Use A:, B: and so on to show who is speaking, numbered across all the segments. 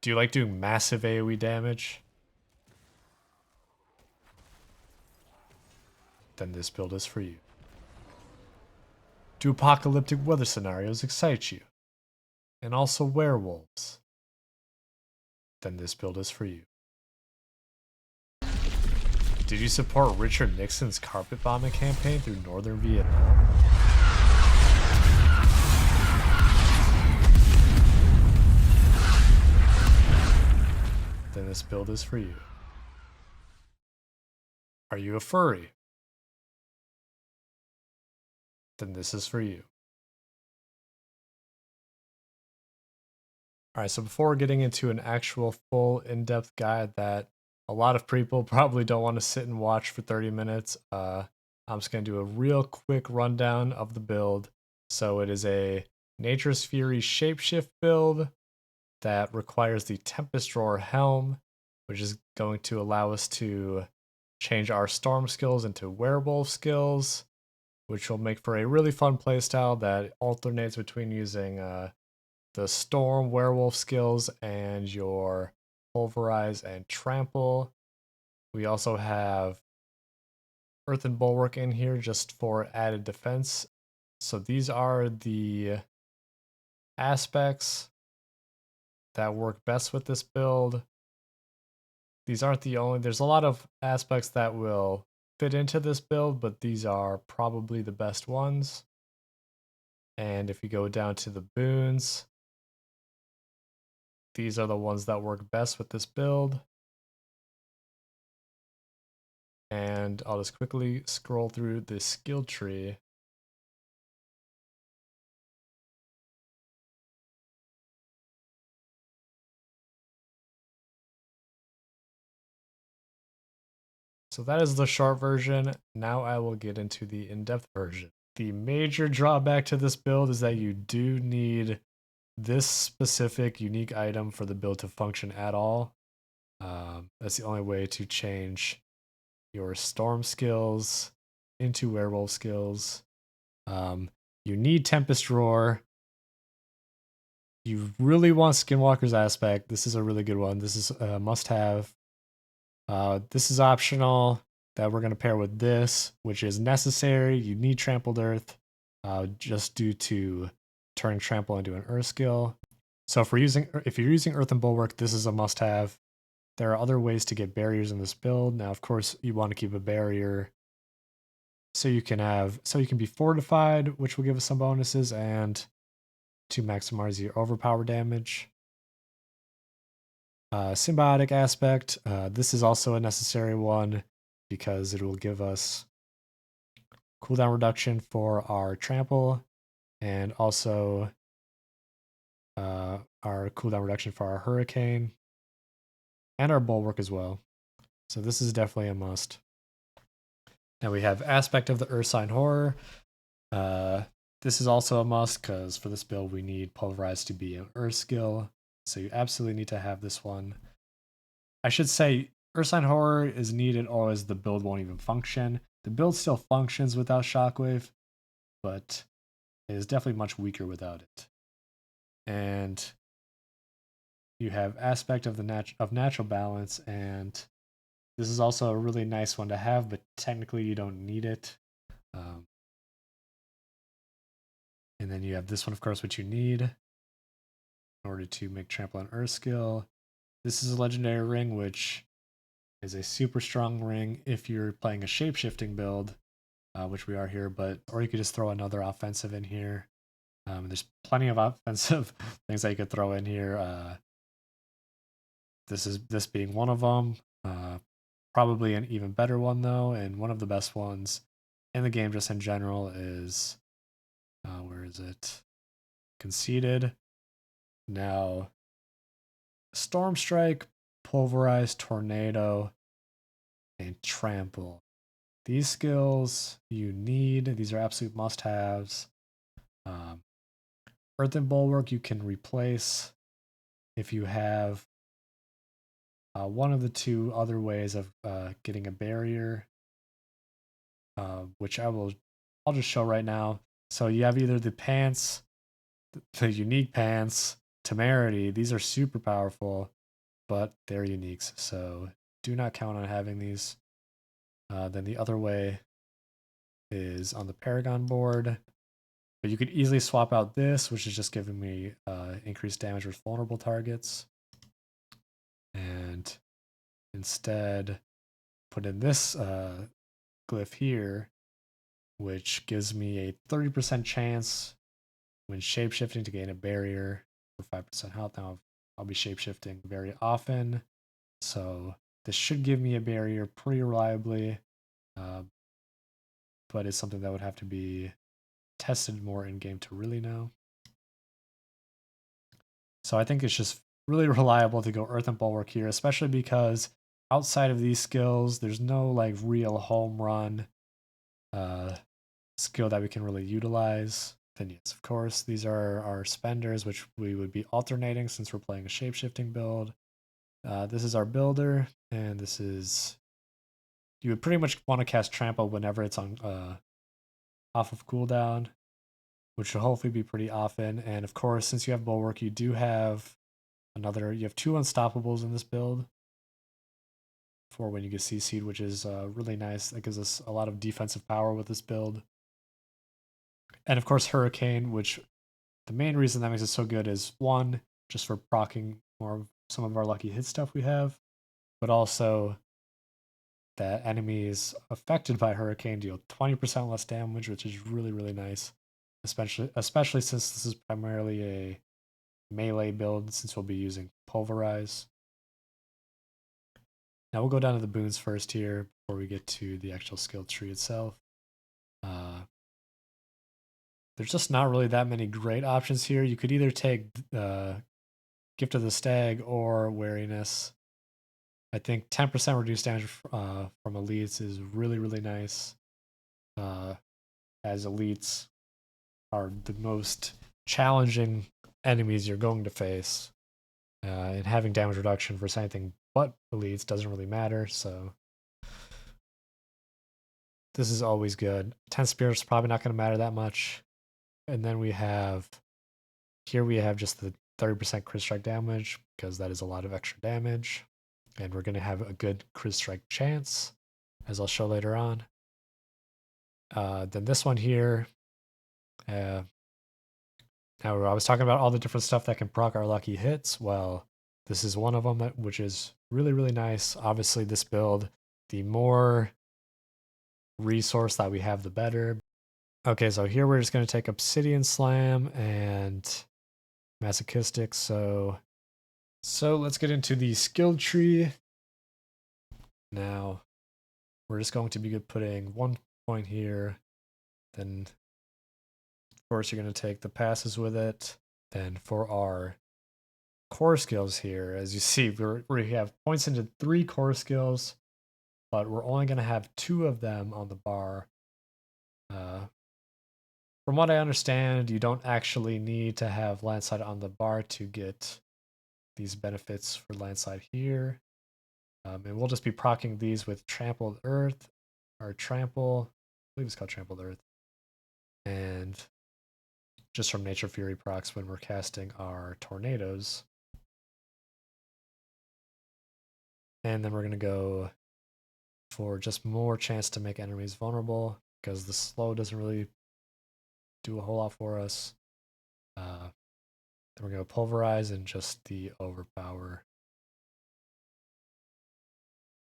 A: Do you like doing massive AoE damage? Then this build is for you. Do apocalyptic weather scenarios excite you? And also werewolves? Then this build is for you. Did you support Richard Nixon's carpet bombing campaign through northern Vietnam? Then this build is for you. Are you a furry? Then this is for you. Alright, so before getting into an actual full in-depth guide that a lot of people probably don't want to sit and watch for 30 minutes, I'm just going to do a real quick rundown of the build. So it is a Nature's Fury Shapeshift build that requires the Tempest Roar Helm, which is going to allow us to change our Storm skills into Werewolf skills, which will make for a really fun playstyle that alternates between using the Storm Werewolf skills and your Pulverize and Trample. We also have Earthen Bulwark in here just for added defense. So these are the aspects that work best with this build. These aren't the only, there's a lot of aspects that will fit into this build, but these are probably the best ones. And if you go down to the boons, these are the ones that work best with this build. And I'll just quickly scroll through this skill tree. So that is the short version. Now I will get into the in-depth version. The major drawback to this build is that you do need this specific unique item for the build to function at all. That's the only way to change your Storm skills into Werewolf skills. You need Tempest Roar. You really want Skinwalker's Aspect. This is a really good one. This is a must-have. This is optional that we're going to pair with this, which is necessary. You need Trampled Earth just due to turning Trample into an Earth skill. So if you're using Earthen Bulwark, this is a must-have. There are other ways to get barriers in this build. Now, of course, you want to keep a barrier so you can be fortified, which will give us some bonuses, and to maximize your overpower damage. Symbiotic aspect. This is also a necessary one because it will give us cooldown reduction for our trample and also our cooldown reduction for our hurricane and our bulwark as well. So this is definitely a must. Now we have aspect of the Earth Sign Horror. This is also a must because for this build we need Pulverize to be an Earth skill. So you absolutely need to have this one. I should say Earth Sign Horror is needed or as the build won't even function. The build still functions without Shockwave, but it is definitely much weaker without it. And you have aspect of the natural balance, and this is also a really nice one to have, but technically you don't need it. And then you have this one, of course, which you need in order to make Trample on Earth skill. This is a legendary ring, which is a super strong ring if you're playing a shape-shifting build, which we are here, or you could just throw another offensive in here. There's plenty of offensive things that you could throw in here. This being one of them. Probably an even better one though, and one of the best ones in the game just in general is where is it? Conceded. Now, Storm Strike, Pulverize, Tornado, and Trample. These skills you need. These are absolute must-haves. Earthen Bulwark you can replace if you have one of the two other ways of getting a barrier, which I'll just show right now. So you have either the pants, the unique pants, Temerity. These are super powerful. but they're uniques, so do not count on having these. Then the other way is on the Paragon board, but you could easily swap out this, which is just giving me increased damage with vulnerable targets, and instead put in this glyph here, which gives me a 30% chance when shapeshifting to gain a barrier for 5% health. Now I'll be shapeshifting very often, so this should give me a barrier pretty reliably, but it's something that would have to be tested more in game to really know. So I think it's just really reliable to go Earth and Bulwark here, especially because outside of these skills, there's no like real home run skill that we can really utilize. Then yes, of course, these are our spenders, which we would be alternating since we're playing a shapeshifting build. This is our builder, and this is, you would pretty much want to cast trample whenever it's on off of cooldown, which will hopefully be pretty often. And of course, since you have bulwark, you do have you have 2 unstoppables in this build for when you get CC'd, which is really nice. That gives us a lot of defensive power with this build. And of course, Hurricane, which the main reason that makes it so good is 1, just for proccing more of some of our lucky hit stuff we have, but also that enemies affected by Hurricane deal 20% less damage, which is really, really nice. Especially since this is primarily a melee build, since we'll be using Pulverize. Now we'll go down to the boons first here before we get to the actual skill tree itself. There's just not really that many great options here. You could either take Gift of the Stag or Wariness. I think 10% reduced damage from elites is really, really nice. As elites are the most challenging enemies you're going to face. And having damage reduction for anything but elites doesn't really matter, so this is always good. 10 spirits probably not going to matter that much. And then we have just the 30% crit strike damage, because that is a lot of extra damage. And we're going to have a good crit strike chance, as I'll show later on. Then this one here. Now, I was talking about all the different stuff that can proc our lucky hits. Well, this is one of them, which is really, really nice. Obviously, this build, the more resource that we have, the better. Okay, so here we're just going to take Obsidian Slam and Masochistic. So let's get into the skill tree. Now, we're just going to be putting 1 point here. Then, of course, you're going to take the passes with it. Then for our core skills here, as you see, we have points into 3 core skills, but we're only going to have 2 of them on the bar. From what I understand, you don't actually need to have Landslide on the bar to get these benefits for Landslide here. And we'll just be proccing these with Trampled Earth, or Trample, I believe it's called Trampled Earth. And just from Nature Fury procs when we're casting our Tornadoes. And then we're going to go for just more chance to make enemies vulnerable, because the slow doesn't really do a whole lot for us. Then we're going to pulverize and just the overpower.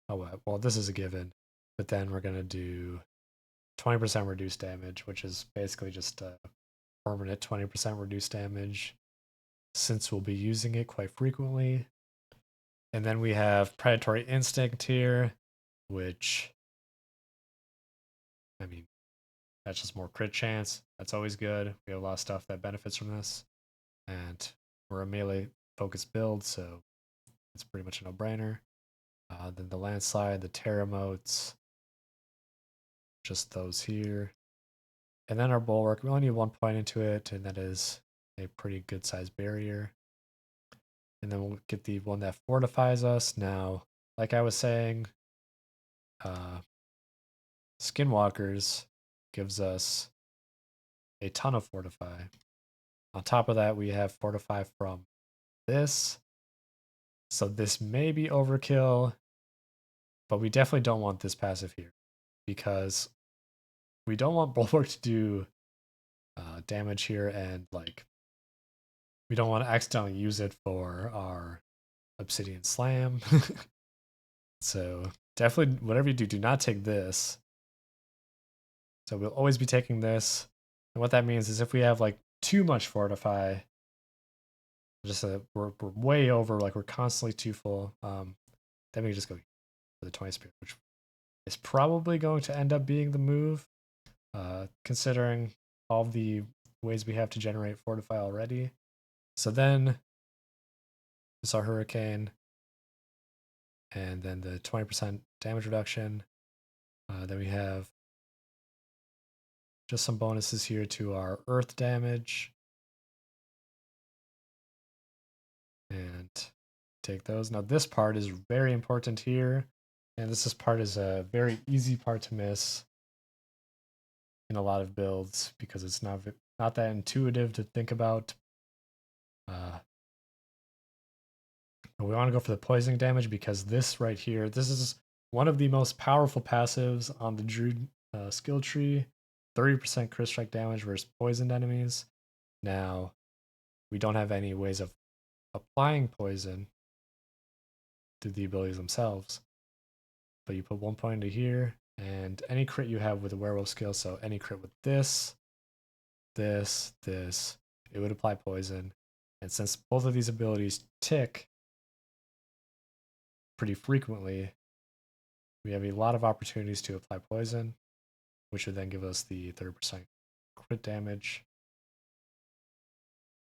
A: Oh, well, this is a given. But then we're going to do 20% reduced damage, which is basically just a permanent 20% reduced damage, since we'll be using it quite frequently. And then we have Predatory Instinct here, which, I mean, that's just more crit chance. That's always good. We have a lot of stuff that benefits from this. And we're a melee focused build, so it's pretty much a no-brainer. Then the Landslide, the Terra Motes, just those here. And then our Bulwark, we only need 1 point into it, and that is a pretty good sized barrier. And then we'll get the one that fortifies us. Now, like I was saying, Skinwalkers gives us a ton of Fortify. On top of that, we have Fortify from this. So this may be overkill, but we definitely don't want this passive here because we don't want Bulwark to do damage here, and like we don't want to accidentally use it for our Obsidian Slam. So definitely, whatever you do, do not take this. So we'll always be taking this. And what that means is if we have like too much Fortify, just we're way over, like we're constantly too full, then we can just go for the 20 Spirit, which is probably going to end up being the move, considering all the ways we have to generate Fortify already. So then this is our Hurricane, and then the 20% damage reduction. Then we have just some bonuses here to our earth damage. And take those. Now this part is very important here. And this part is a very easy part to miss in a lot of builds because it's not that intuitive to think about. We want to go for the poisoning damage because this right here, this is one of the most powerful passives on the Druid skill tree. 30% crit strike damage versus poisoned enemies. Now, we don't have any ways of applying poison through the abilities themselves. But you put 1 point into here, and any crit you have with a werewolf skill, so any crit with this, it would apply poison. And since both of these abilities tick pretty frequently, we have a lot of opportunities to apply poison, which would then give us the 30% crit damage.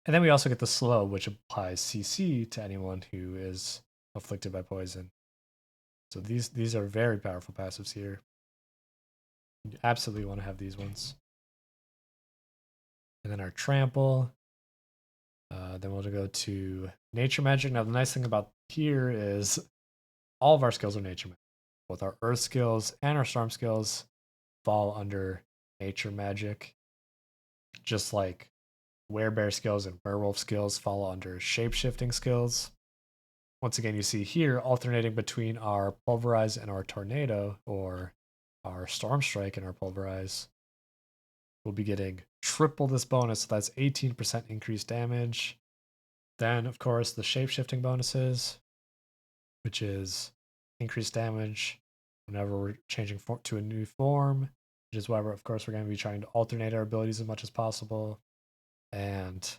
A: And then we also get the slow, which applies CC to anyone who is afflicted by poison. So these are very powerful passives here. You absolutely want to have these ones. And then our trample. Then we'll go to nature magic. Now the nice thing about here is all of our skills are nature magic. Both our earth skills and our storm skills fall under nature magic. Just like werebear skills and werewolf skills fall under shapeshifting skills. Once again, you see here alternating between our pulverize and our tornado, or our storm strike and our pulverize. We'll be getting triple this bonus, so that's 18% increased damage. Then, of course, the shape-shifting bonuses, which is increased damage whenever we're changing to a new form, which is why, of course, we're going to be trying to alternate our abilities as much as possible. And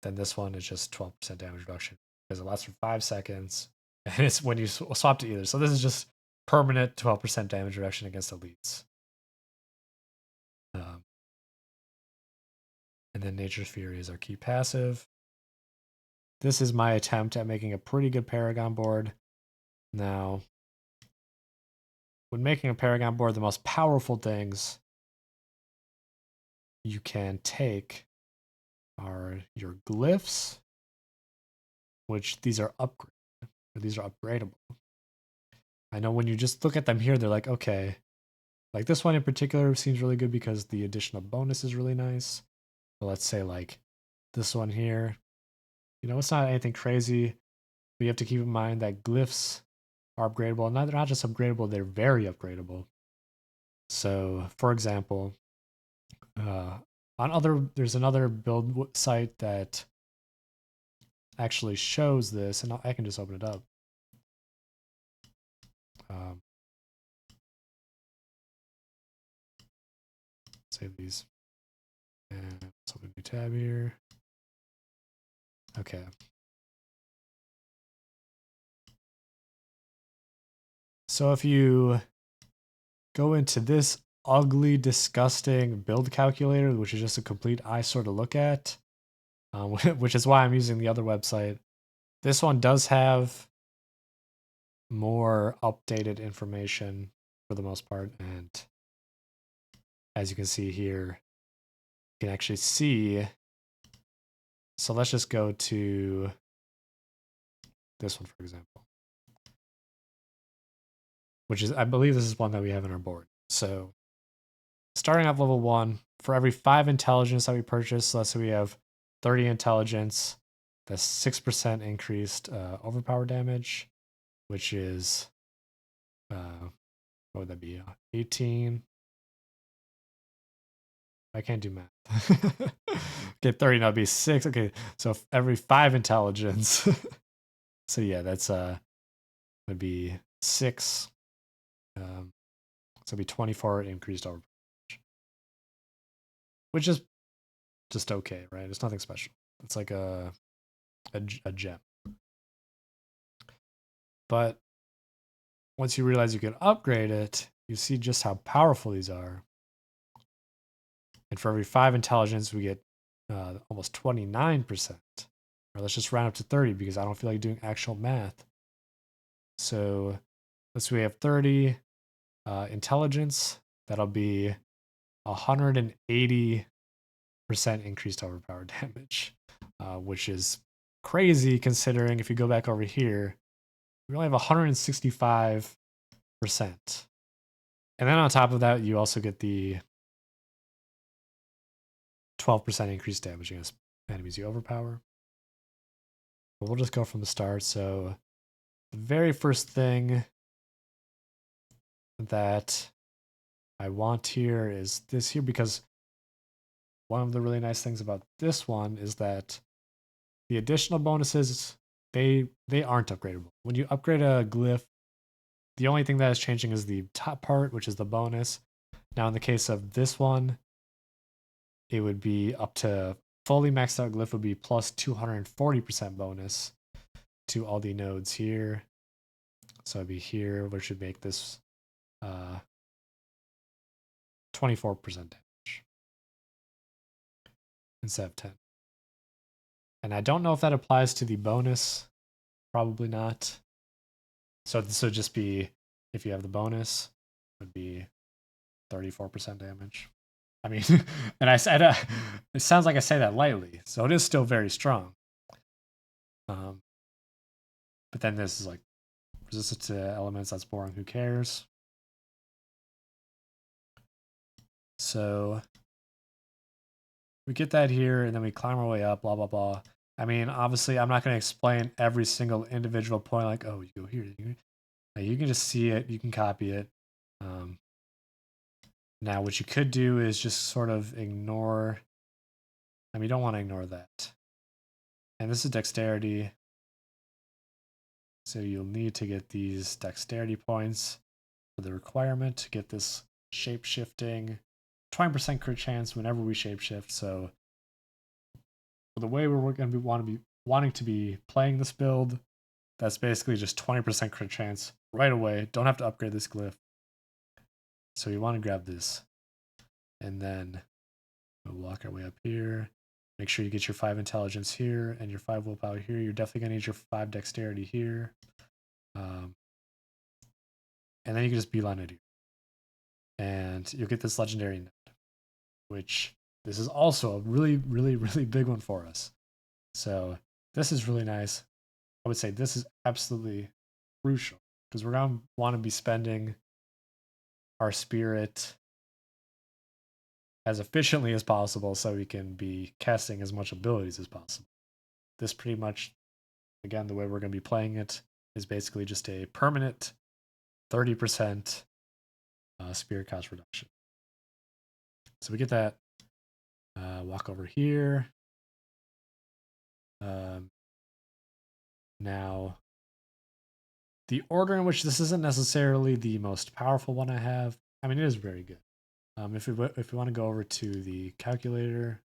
A: then this one is just 12% damage reduction because it lasts for 5 seconds, and it's when you swap to either. So this is just permanent 12% damage reduction against elites. And then Nature's Fury is our key passive. This is my attempt at making a pretty good Paragon board. Now, when making a Paragon board, the most powerful things you can take are your glyphs, which these are upgradable. I know when you just look at them here, they're like, okay, like this one in particular seems really good because the additional bonus is really nice. But let's say like this one here, you know, it's not anything crazy, but you have to keep in mind that glyphs are upgradable. And they're not just upgradable, they're very upgradable. So, for example, there's another build site that actually shows this, and I can just open it up. Save these, and let's open a new tab here. Okay. So if you go into this ugly, disgusting build calculator, which is just a complete eyesore to look at, which is why I'm using the other website. This one does have more updated information for the most part, and as you can see here, you can actually see. So let's just go to this one, for example, which is, I believe this is one that we have in our board. So starting off level 1, for every 5 intelligence that we purchase, so let's say we have 30 intelligence, the 6% increased overpower damage, which is, what would that be? 18. I can't do math. Okay, 30, that'd be 6. Okay, so every 5 intelligence. So yeah, that's would be 6. So it'd be 24 increased overpower, which is just okay, right? It's nothing special. It's like a gem. But once you realize you can upgrade it, you see just how powerful these are. And for every 5 intelligence, we get almost 29%. Or let's just round up to 30 because I don't feel like doing actual math. So let's say we have 30 intelligence. That'll be 180% increased overpower damage, which is crazy considering if you go back over here, we only have 165%. And then on top of that, you also get the 12% increased damage against enemies you overpower. But we'll just go from the start. So the very first thing that I want here is this here, because one of the really nice things about this one is that the additional bonuses, they aren't upgradable. When you upgrade a glyph, the only thing that is changing is the top part, which is the bonus. Now in the case of this one, it would be up to fully maxed out glyph would be plus 240% bonus to all the nodes here. So it'd be here, which should make this 24% damage instead of 10. And I don't know if that applies to the bonus. Probably not. So this would just be, if you have the bonus, would be 34% damage. I mean, and I said, it sounds like I say that lightly, so it is still very strong. But then this is like resistant to elements, that's boring, who cares? So we get that here, and then we climb our way up, blah, blah, blah. I mean, obviously, I'm not going to explain every single individual point, like, oh, you go here. You can just see it, you can copy it. Now, what you could do is just sort of ignore. I mean, you don't want to ignore that. And this is dexterity. So you'll need to get these dexterity points for the requirement to get this shape-shifting. 20% crit chance whenever we shapeshift. So the way we're going to be wanting to be playing this build, that's basically just 20% crit chance right away. Don't have to upgrade this glyph. So you want to grab this. And then we'll walk our way up here. Make sure you get your 5 intelligence here and your 5 willpower here. You're definitely going to need your 5 dexterity here. And then you can just beeline it here. And you'll get this legendary node, which this is also a really, really, really big one for us. So this is really nice. I would say this is absolutely crucial because we're going to want to be spending our spirit as efficiently as possible so we can be casting as much abilities as possible. This pretty much, again, the way we're going to be playing it is basically just a permanent 30% spirit cost reduction. So we get that. Walk over here. Now, the order in which this isn't necessarily the most powerful one I have. I mean, it is very good. If we want to go over to the calculator,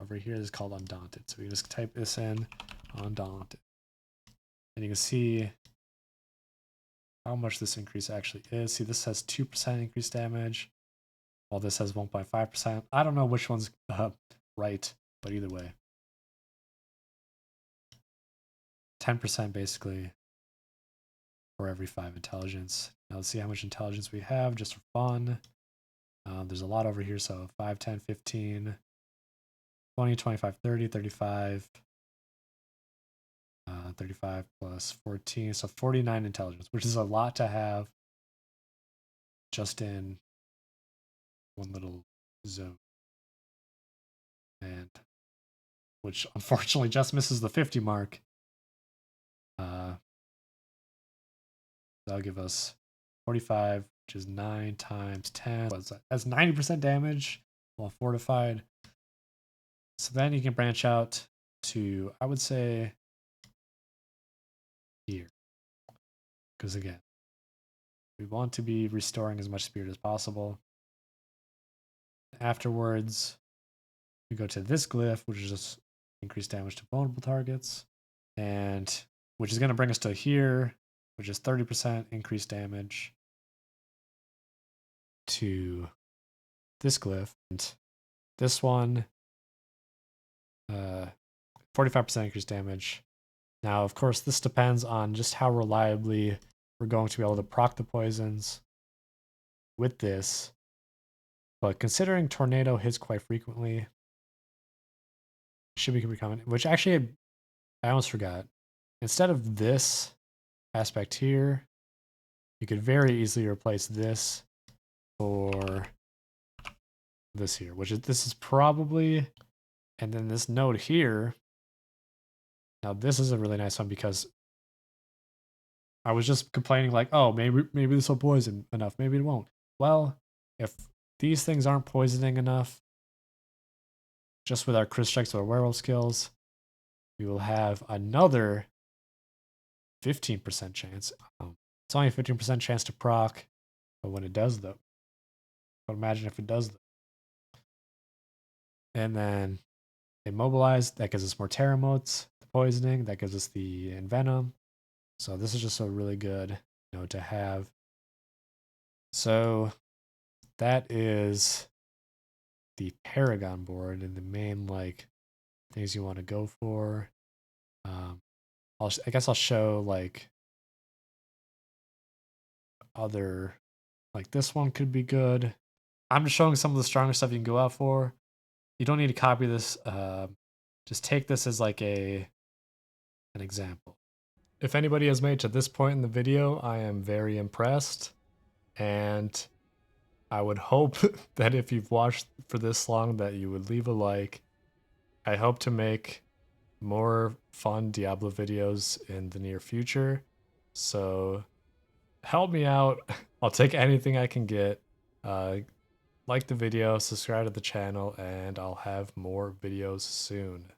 A: over here is called Undaunted. So we can just type this in, Undaunted. And you can see how much this increase actually is. See, this has 2% increased damage, while this has 1.5%. I don't know which one's right, but either way. 10% basically for every 5 intelligence. Now let's see how much intelligence we have just for fun. There's a lot over here, so 5, 10, 15, 20, 25, 30, 35, 35 plus 14, so 49 intelligence, which is a lot to have just in one little zone. And which unfortunately just misses the 50 mark. That'll give us 45, which is 9 times 10. What's that? That's 90% damage while fortified. So then you can branch out to, I would say, here. Because again, we want to be restoring as much spirit as possible. Afterwards, we go to this glyph, which is just increased damage to vulnerable targets, and which is going to bring us to here, which is 30% increased damage to this glyph. And this one, 45% increased damage. Now, of course, this depends on just how reliably we're going to be able to proc the poisons with this. But considering Tornado hits quite frequently, should be coming. Which actually, I almost forgot. Instead of this aspect here, you could very easily replace this for this here, which is, this is probably, and then this node here. Now this is a really nice one because I was just complaining like, oh, maybe this will poison enough, maybe it won't. Well, if these things aren't poisoning enough, just with our crit strikes or werewolf skills, we will have another 15% chance. It's only a 15% chance to proc, but when it does though, but imagine if it does though. And then immobilize, that gives us more terror motes, the poisoning, that gives us the envenom. So this is just a really good node to have. So that is the Paragon board and the main like things you want to go for. I guess I'll show like other, like this one could be good. I'm just showing some of the stronger stuff you can go out for. You don't need to copy this. Just take this as like an example. If anybody has made it to this point in the video, I am very impressed. And I would hope that if you've watched for this long that you would leave a like. I hope to make more fun Diablo videos in the near future. So help me out. I'll take anything I can get. Like the video, subscribe to the channel, and I'll have more videos soon.